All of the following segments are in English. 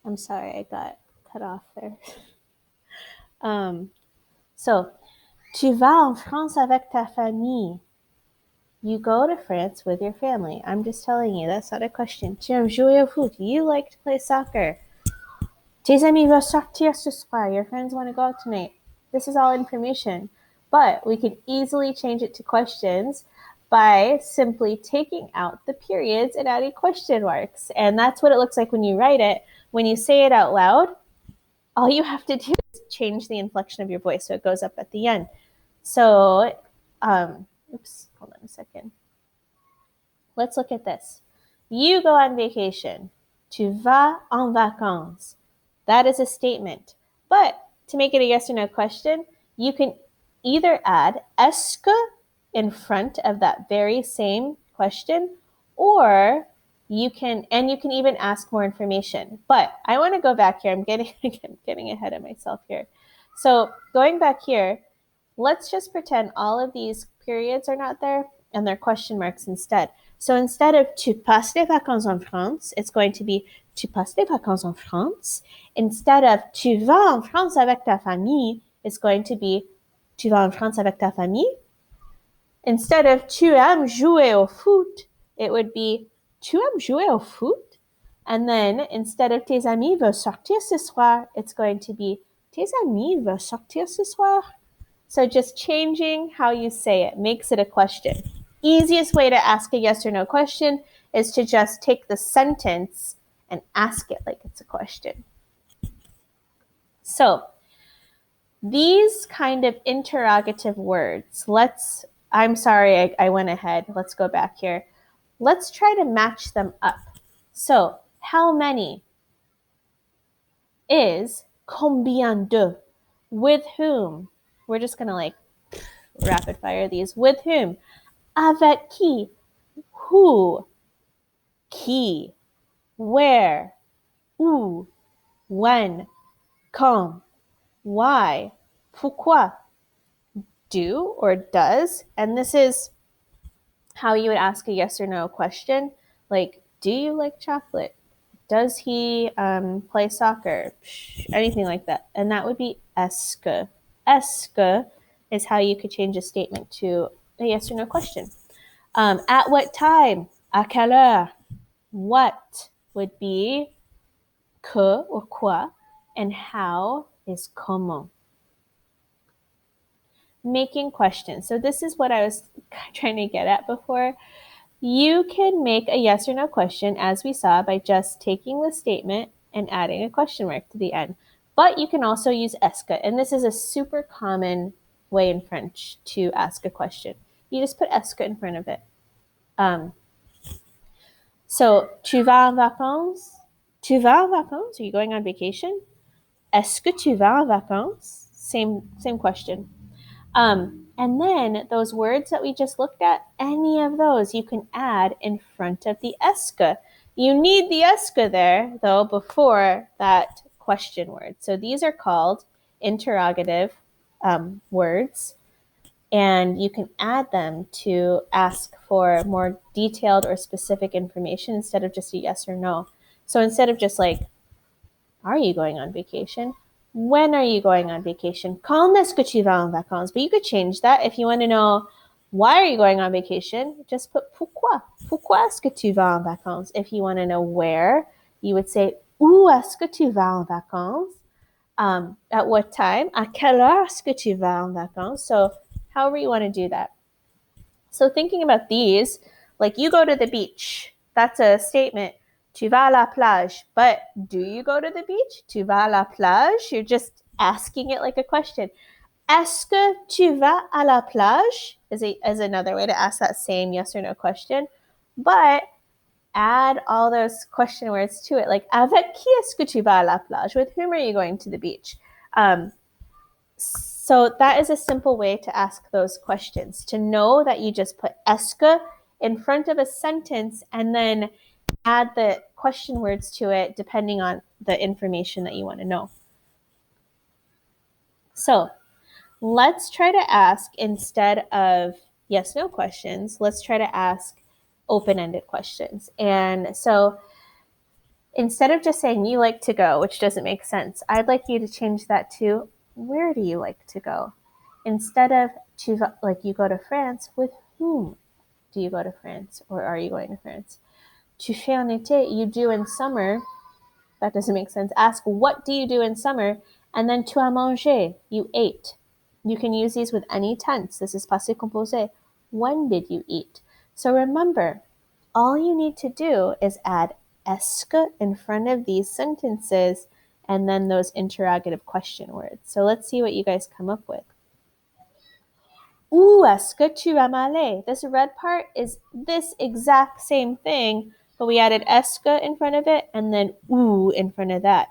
I'm sorry, I got cut off there. So, tu vas en France avec ta famille. You go to France with your family. I'm just telling you, that's not a question. Tu aimes jouer au foot. You like to play soccer. Tes amis veulent sortir ce soir. Your friends want to go out tonight. This is all information. But we can easily change it to questions by simply taking out the periods and adding question marks. And that's what it looks like when you write it. When you say it out loud, all you have to do is change the inflection of your voice so it goes up at the end. So, hold on a second. Let's look at this. You go on vacation. Tu vas en vacances. That is a statement. But to make it a yes or no question, you can either add est-ce que in front of that very same question, or you can even ask more information. But I want to go back here. I'm getting ahead of myself here. So going back here, let's just pretend all of these periods are not there and they're question marks instead. So instead of tu passes les vacances en France, it's going to be tu passes les vacances en France. Instead of tu vas en France avec ta famille, it's going to be tu vas en France avec ta famille. Instead of tu aimes jouer au foot, it would be tu aimes jouer au foot. And then instead of tes amis veulent sortir ce soir, it's going to be tes amis veulent sortir ce soir. So just changing how you say it makes it a question. Easiest way to ask a yes or no question is to just take the sentence and ask it like it's a question. So these kind of interrogative words, I'm sorry, I went ahead. Let's go back here. Let's try to match them up. So how many is combien de? With whom? We're just going to rapid fire these. With whom? Avec qui? Who? Qui? Where? Où? When? Quand? Why? Pourquoi? Do or does. And this is how you would ask a yes or no question. Like, do you like chocolate? Does he play soccer? Anything like that. And that would be est-ce que. Est-ce que is how you could change a statement to a yes or no question. At what time? À quelle heure? What would be que or quoi, and how is comment. Making questions. So this is what I was trying to get at before. You can make a yes or no question, as we saw, by just taking the statement and adding a question mark to the end. But you can also use est-ce que, and this is a super common way in French to ask a question. You just put est-ce que in front of it. So, tu vas en vacances? Tu vas en vacances? Are you going on vacation? Est-ce que tu vas en vacances? Same question. And then those words that we just looked at, any of those you can add in front of the est-ce que. You need the est-ce que there, though, before that question word. So these are called interrogative words, and you can add them to ask for more detailed or specific information instead of just a yes or no. So instead of just are you going on vacation? When are you going on vacation? Quand est-ce que tu vas en vacances? But you could change that if you want to know why are you going on vacation. Just put pourquoi. Pourquoi est-ce que tu vas en vacances? If you want to know where, you would say où est-ce que tu vas en vacances? At what time? À quelle heure est-ce que tu vas en vacances? So however you want to do that. So thinking about these, like you go to the beach. That's a statement. Tu vas à la plage. But do you go to the beach? Tu vas à la plage? You're just asking it like a question. Est-ce que tu vas à la plage? Is another way to ask that same yes or no question. But add all those question words to it. Like, avec qui est-ce que tu vas à la plage? With whom are you going to the beach? So that is a simple way to ask those questions, to know that you just put est-ce que in front of a sentence and then add the question words to it depending on the information that you want to know. So let's try to ask, instead of yes-no questions, let's try to ask open-ended questions. And so Instead of just saying you like to go, which doesn't make sense, I'd like you to change that to where do you like to go? Instead of like you go to France, with whom do you go to France, or are you going to France? Tu fais en été, you do in summer. That doesn't make sense. Ask what do you do in summer, and then tu as mangé, you ate. You can use these with any tense. This is passé composé. When did you eat? So remember, all you need to do is add est ce in front of these sentences and then those interrogative question words. So let's see what you guys come up with. Où est-ce que tu as allé? This red part is this exact same thing, but we added est ce in front of it and then où in front of that.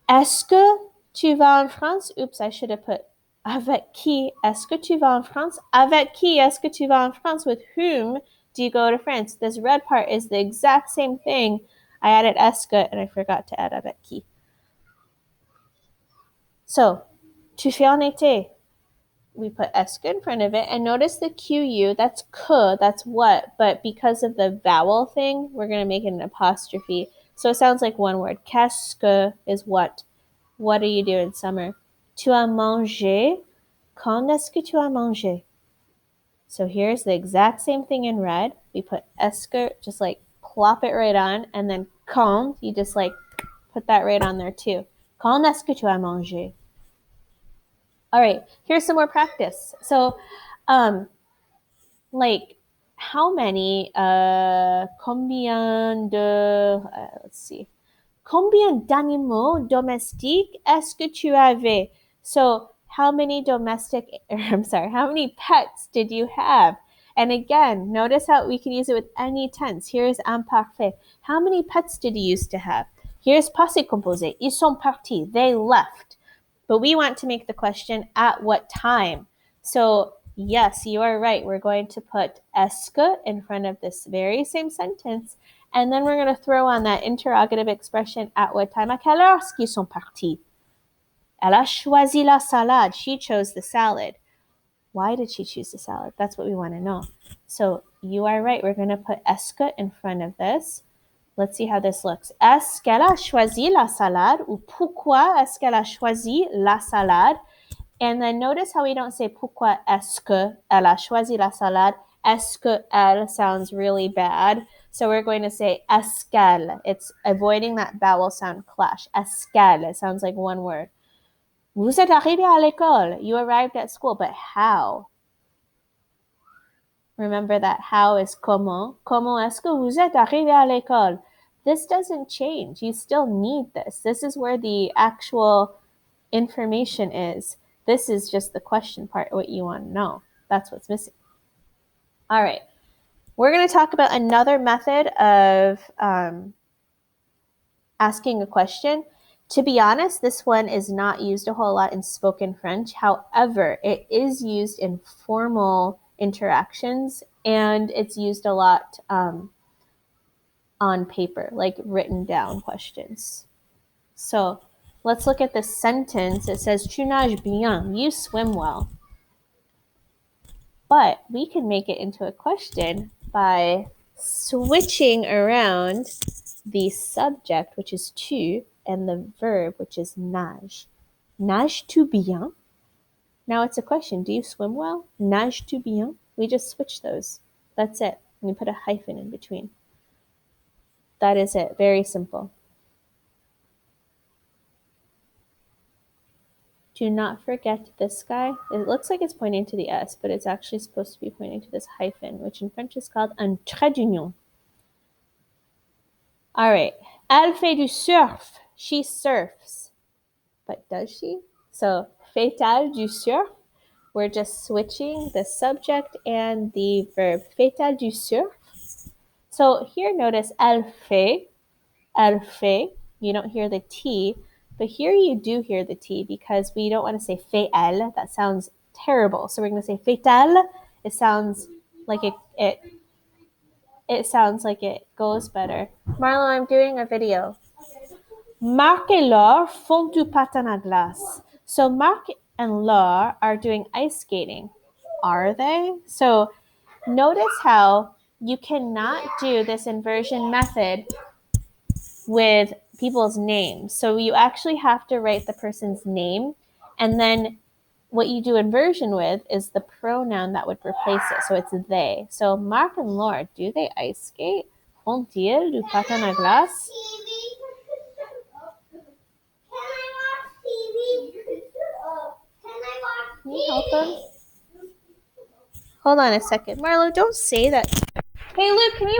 Est-ce que tu vas en France? Oops, I should have put avec qui est-ce que tu vas en France? Avec qui est-ce que tu vas en France? With whom do you go to France? This red part is the exact same thing. I added est-ce que and I forgot to add avec qui. So, tu fais en été. We put est-ce que in front of it, and notice the QU, that's que, that's what, but because of the vowel thing, we're going to make it an apostrophe. So it sounds like one word. Qu'est-ce que is what? What do you do in summer? Tu as mangé? Quand est-ce que tu as mangé? So here's the exact same thing in red. We put est-ce que, just like plop it right on, and then quand, you just like put that right on there too. Quand est-ce que tu as mangé? All right, here's some more practice. So, like, how many, combien de, let's see, combien d'animaux domestiques est-ce que tu avais? So, how many how many pets did you have? And again, notice how we can use it with any tense. Here's imparfait. How many pets did you used to have? Here's passé composé. Ils sont partis. They left. But we want to make the question, at what time? So, yes, you are right. We're going to put est-ce que in front of this very same sentence. And then we're going to throw on that interrogative expression, at what time? À quelle heure qu'ils sont partis? Elle a choisi la salade. She chose the salad. Why did she choose the salad? That's what we want to know. So you are right. We're going to put est-ce que in front of this. Let's see how this looks. Est-ce qu'elle a choisi la salade? Ou pourquoi est-ce qu'elle a choisi la salade? And then notice how we don't say pourquoi est-ce qu'elle a choisi la salade. Est-ce qu'elle sounds really bad. So we're going to say est-ce qu'elle. It's avoiding that vowel sound clash. Est-ce qu'elle. It sounds like one word. Vous êtes arrivé à l'école. You arrived at school, but how? Remember that how is comment. Comment est-ce que vous êtes arrivé à l'école? This doesn't change. You still need this. This is where the actual information is. This is just the question part, what you want to know. That's what's missing. All right. We're going to talk about another method of asking a question. To be honest, this one is not used a whole lot in spoken French. However, it is used in formal interactions, and it's used a lot on paper, like written down questions. So let's look at this sentence. It says, tu nages bien, you swim well. But we can make it into a question by switching around the subject, which is tu, and the verb, which is nage. Nages-tu bien? Now it's a question. Do you swim well? Nages-tu bien? We just switch those. That's it. And you put a hyphen in between. That is it. Very simple. Do not forget this guy. It looks like it's pointing to the S, but it's actually supposed to be pointing to this hyphen, which in French is called un trait d'union. All right. Elle fait du surf. She surfs. But does she? So, fait-elle du surf? We're just switching the subject and the verb. Fait-elle du surf? So here, notice elle fait. Elle fait. You don't hear the T. But here you do hear the T because we don't want to say fait-elle. That sounds terrible. So we're going to say fait-elle. It sounds like it sounds like it goes better. Marlo, I'm doing a video. Marc et Laure font du patin à glace. So Marc and Laure are doing ice skating. Are they? So notice how you cannot do this inversion method with people's names. So you actually have to write the person's name, and then what you do inversion with is the pronoun that would replace it. So it's they. So Mark and Laura, do they ice skate? Font-ils du patin à glace? Can you help them? Hold on a second. Marlo, don't say that. Hey, Luke, can you?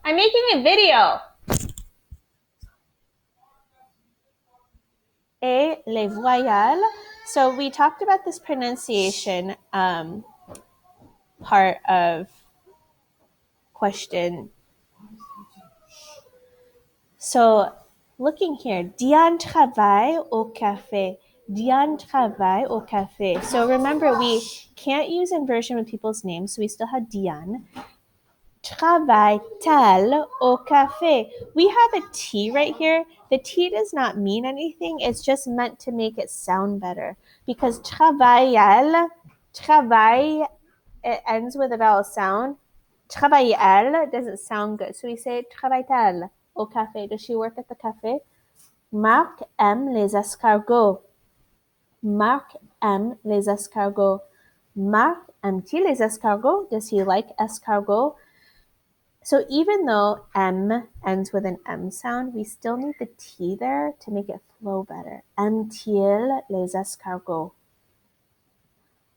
I'm making a video. Et les voyelles. So we talked about this pronunciation part of question. So looking here, Diane travaille au café. Diane travaille au café. So remember, we can't use inversion with people's names, so we still have Diane. Travaille-t-elle au café? We have a T right here. The T does not mean anything. It's just meant to make it sound better. Because travaille-elle, travaille, it ends with a vowel sound. Travaille-elle doesn't sound good. So we say travaille-t-elle au café? Does she work at the cafe? Marc aime les escargots. Marc aime les escargots. Marc aime-t-il les escargots? Does he like escargots? So even though M ends with an M sound, we still need the T there to make it flow better. Aime-t-il les escargots?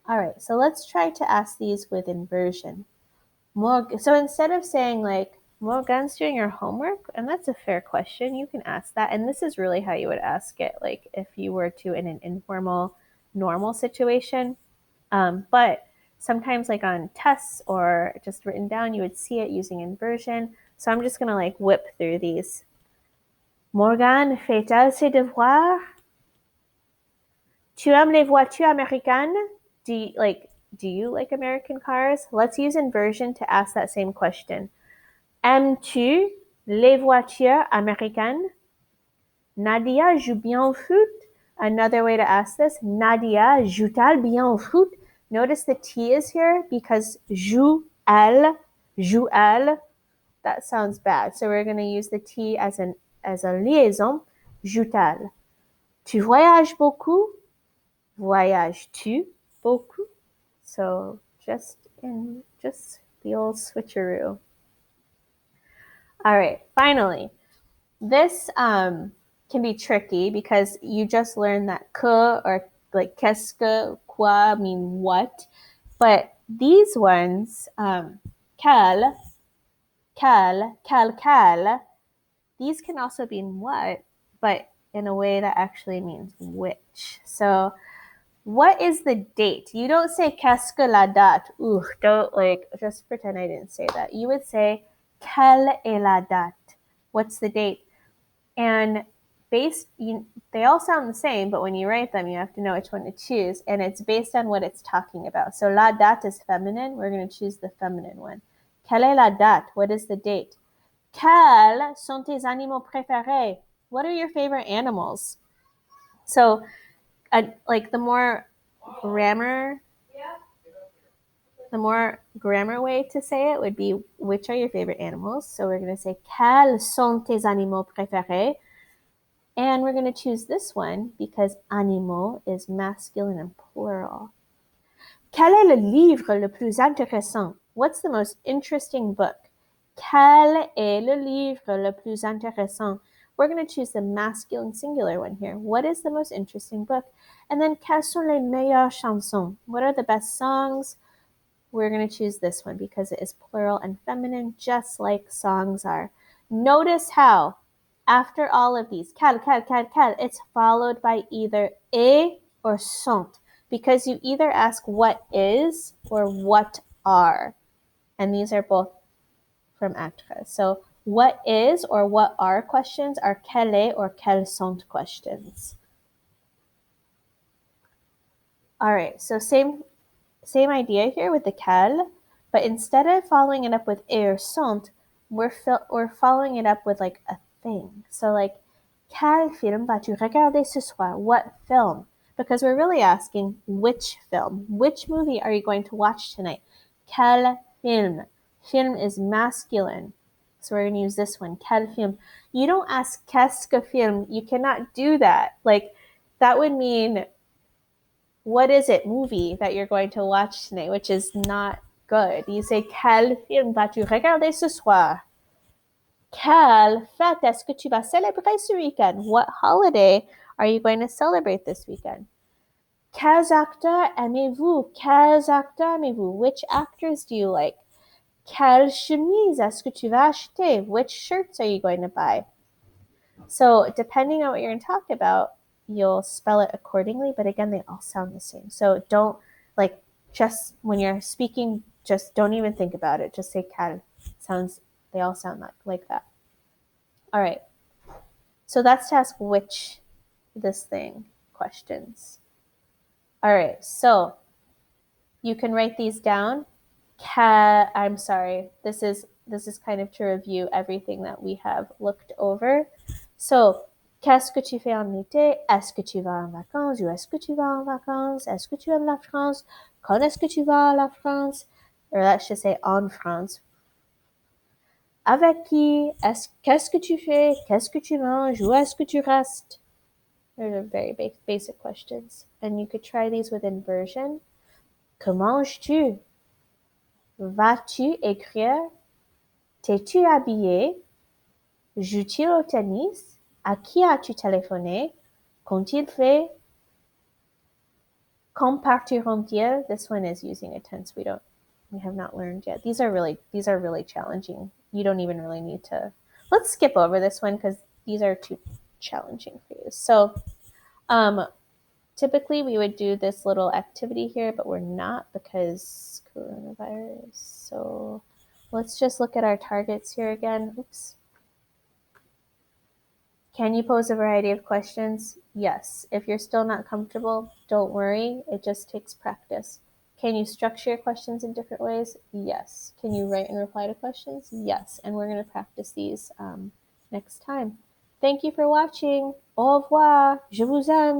All right, so let's try to ask these with inversion. So instead of saying like, Morgan's doing your homework, and that's a fair question, you can ask that. And this is really how you would ask it, like if you were to in an informal, normal situation. But sometimes like on tests or just written down, you would see it using inversion. So I'm just going to like whip through these. Morgane fait-elle ses devoirs? Tu aimes les voitures américaines? Do you like American cars? Let's use inversion to ask that same question. Aimes-tu les voitures américaines? Nadia joue bien au foot? Another way to ask this, Nadia joue-t-elle bien au foot? Notice the T is here because joue-elle, that sounds bad. So we're going to use the T as a liaison, joue-t-elle. Tu voyages beaucoup? Voyages-tu beaucoup? So just the old switcheroo. All right, finally, this can be tricky because you just learned that que or like qu'est-ce que, quoi mean what, but these ones, quel, these can also mean what, but in a way that actually means which. So what is the date? You don't say qu'est-ce que la date. Ooh, don't just pretend I didn't say that. You would say quelle est la date? What's the date? And they all sound the same, but when you write them, you have to know which one to choose, and it's based on what it's talking about. So la date is feminine. We're going to choose the feminine one. Quelle est la date? What is the date? Quels sont tes animaux préférés? What are your favorite animals? So, the more grammar way to say it would be, which are your favorite animals? So we're going to say, quels sont tes animaux préférés? And we're going to choose this one because animaux is masculine and plural. Quel est le livre le plus intéressant? What's the most interesting book? Quel est le livre le plus intéressant? We're going to choose the masculine singular one here. What is the most interesting book? And then, quelles sont les meilleures chansons? What are the best songs? We're going to choose this one because it is plural and feminine, just like songs are. Notice how after all of these, quel, it's followed by either et or sont, because you either ask what is or what are. And these are both from Actres. So what is or what are questions are quel est or quels sont questions. All right, so same idea here with the quel, but instead of following it up with et or sont, we're following it up with like a thing. So like, quel film vas-tu regarder ce soir? What film? Because we're really asking which film. Which movie are you going to watch tonight? Quel film? Film is masculine. So we're going to use this one. Quel film? You don't ask qu'est-ce que film. You cannot do that. Like, that would mean, what is it movie that you're going to watch tonight, which is not good. You say, quel film vas-tu regarder ce soir? Quelle fête est-ce que tu vas célébrer ce weekend? What holiday are you going to celebrate this weekend? Quels acteurs aimez-vous? Quels acteurs aimez-vous? Which actors do you like? Quelle chemise est-ce que tu vas acheter? Which shirts are you going to buy? So depending on what you're going to talk about, you'll spell it accordingly. But again, they all sound the same. So don't, like, just when you're speaking, just don't even think about it. Just say quelle. They all sound like that. All right. So that's to ask which this thing questions. All right. So you can write these down. I'm sorry. This is kind of to review everything that we have looked over. So, qu'est-ce que tu fais en été? Est-ce que tu vas en vacances? Ou est-ce que tu vas en vacances? Est-ce que tu aimes la France? Quand est-ce que tu vas à la France? Or let's just say en France. Avec qui? Qu'est-ce que tu fais? Qu'est-ce que tu manges? Où est-ce que tu restes? Those are very basic questions. And you could try these with inversion. Que manges-tu? Vas-tu écrire? T'es-tu habillé? Joues-tu au tennis? À qui as-tu téléphoné? Qu'ont-ils fait? Quand partiront-ils? This one is using a tense we have not learned yet. These are really challenging. You don't even really need to. Let's skip over this one because these are too challenging for you. So, typically we would do this little activity here, but we're not because coronavirus. So let's just look at our targets here again. Oops. Can you pose a variety of questions? Yes. If you're still not comfortable, don't worry. It just takes practice. Can you structure your questions in different ways? Yes. Can you write and reply to questions? Yes. And we're going to practice these next time. Thank you for watching. Au revoir. Je vous aime.